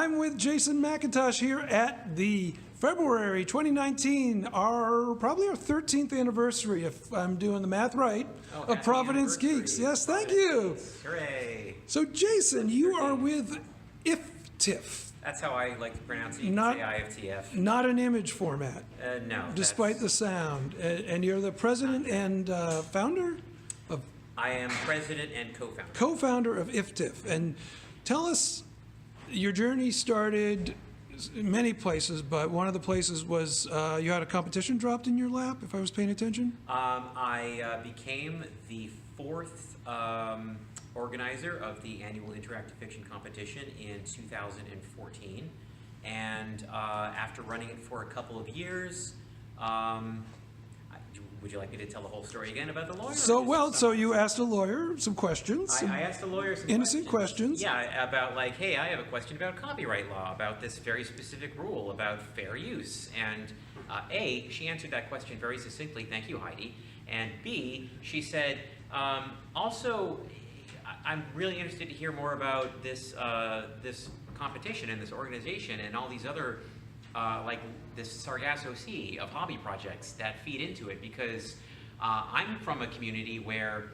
I'm with Jason McIntosh here at the February 2019, probably our 13th anniversary, if I'm doing the math right, of Providence Geeks. Yes, thank you. Hooray. So, Jason, you are with IFTF. That's how I like to pronounce it. You can say IFTF. Not an image format. No. Despite the sound. And you're the president and founder of... I am president and co-founder. Co-founder of IFTF. And tell us, your journey started in many places, but one of the places was you had a competition dropped in your lap, if I was paying attention? I became the fourth organizer of the annual interactive fiction competition in 2014, and after running it for a couple of years, would you like me to tell the whole story again about the lawyer? So you asked a lawyer some questions. I asked the lawyer some innocent questions. Yeah, about like, hey, I have a question about copyright law, about this very specific rule about fair use. And A, she answered that question very succinctly, thank you, Heidi. And B, she said, also, I'm really interested to hear more about this this competition and this organization and all these other like this Sargasso Sea of hobby projects that feed into it, because I'm from a community where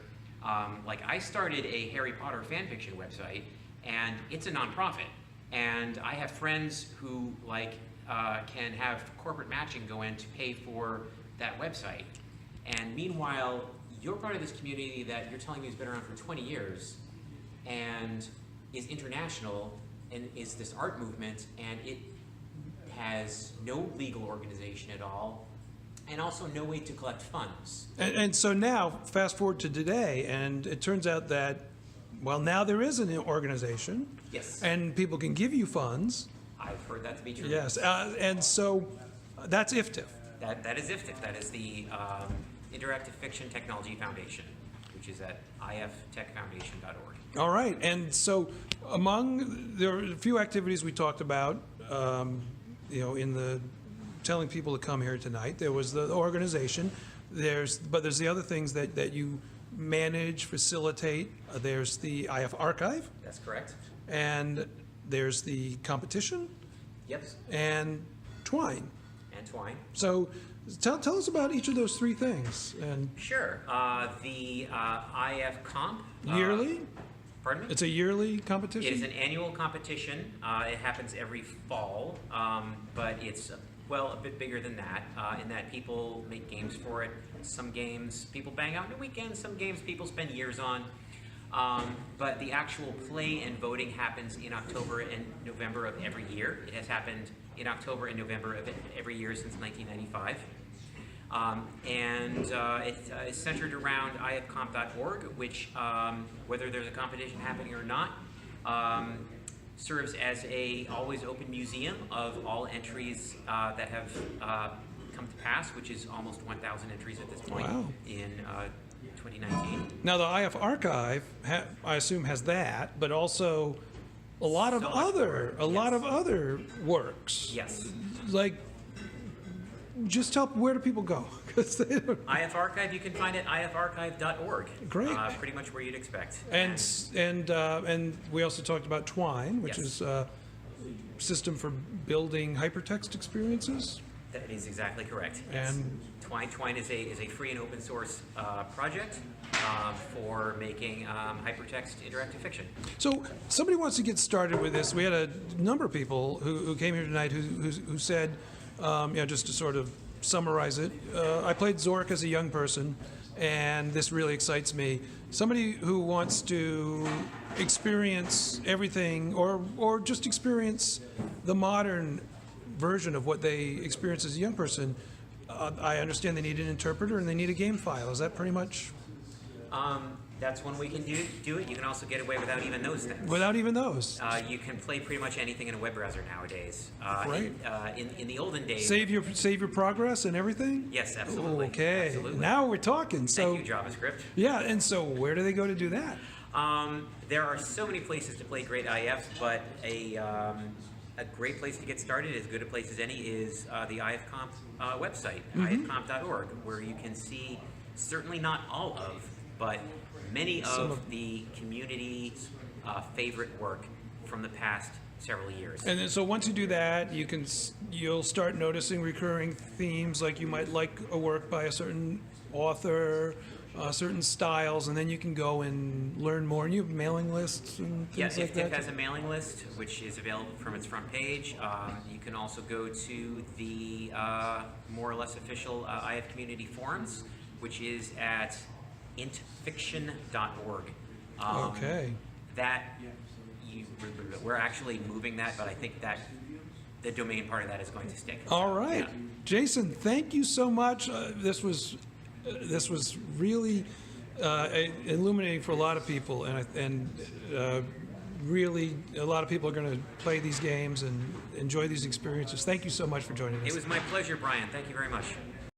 like I started a Harry Potter fanfiction website, and it's a nonprofit, and I have friends who like can have corporate matching go in to pay for that website, and meanwhile you're part of this community that you're telling me has been around for 20 years and is international and is this art movement, and it has no legal organization at all, and also no way to collect funds. And so now, fast forward to today, and it turns out that, well, now there is an organization. Yes. And people can give you funds. I've heard that to be true. Yes, and so that's IFTF. That is IFTF. That is the Interactive Fiction Technology Foundation, which is at iftechfoundation.org. All right, and so there are a few activities we talked about, in the telling people to come here tonight. There was the organization. There's the other things that you manage, facilitate. There's the IF Archive. That's correct. And there's the competition. Yep. And Twine. And Twine. So tell us about each of those three things. And sure. The IF Comp. Yearly? Pardon me? It's a yearly competition? It is an annual competition. It happens every fall, but it's, well, a bit bigger than that, in that people make games for it. Some games people bang out in a weekend, some games people spend years on. But the actual play and voting happens in October and November of every year. It has happened in October and November of every year since 1995. It's centered around ifcomp.org, which, whether there's a competition happening or not, serves as a always open museum of all entries that have come to pass, which is almost 1,000 entries at this point. Wow. In 2019. Now the IF Archive, I assume, has that, but also a lot of other works. Yes. Like, just tell where do people go? IF Archive, you can find it at ifarchive.org. Great. Pretty much where you'd expect. And we also talked about Twine, which Yes. is a system for building hypertext experiences. That is exactly correct. Yes. And Twine is a free and open source project for making hypertext interactive fiction. so somebody wants to get started with this. We had a number of people who came here tonight who said, just to sort of summarize it, I played Zork as a young person, and this really excites me. Somebody who wants to experience everything, or just experience the modern version of what they experienced as a young person, I understand they need an interpreter and they need a game file. Is that pretty much? That's one way you can do it. You can also get away without even those things. Without even those? You can play pretty much anything in a web browser nowadays. Right. In the olden days. Save your progress and everything? Yes, absolutely. Okay. Absolutely. Now we're talking. So, Thank you, JavaScript. Yeah, and so where do they go to do that? There are so many places to play great IFs, but a great place to get started, as good a place as any, is the IFComp website, ifcomp.org, where you can see, certainly not all of, but many of the community's favorite work from the past several years. And then, so once you do that, you'll start noticing recurring themes, like you might like a work by a certain author, certain styles, and then you can go and learn more. And you have mailing lists and Yes, things like IFTF that. has a mailing list, which is available from its front page. You can also go to the more or less official IF community forums, which is at intfiction.org. Okay. We're actually moving that, but I think that the domain part of that is going to stick. All right, Yeah. Jason, thank you so much. This was really illuminating for a lot of people, and really a lot of people are going to play these games and enjoy these experiences. Thank you so much for joining us. It was my pleasure, Brian. Thank you very much.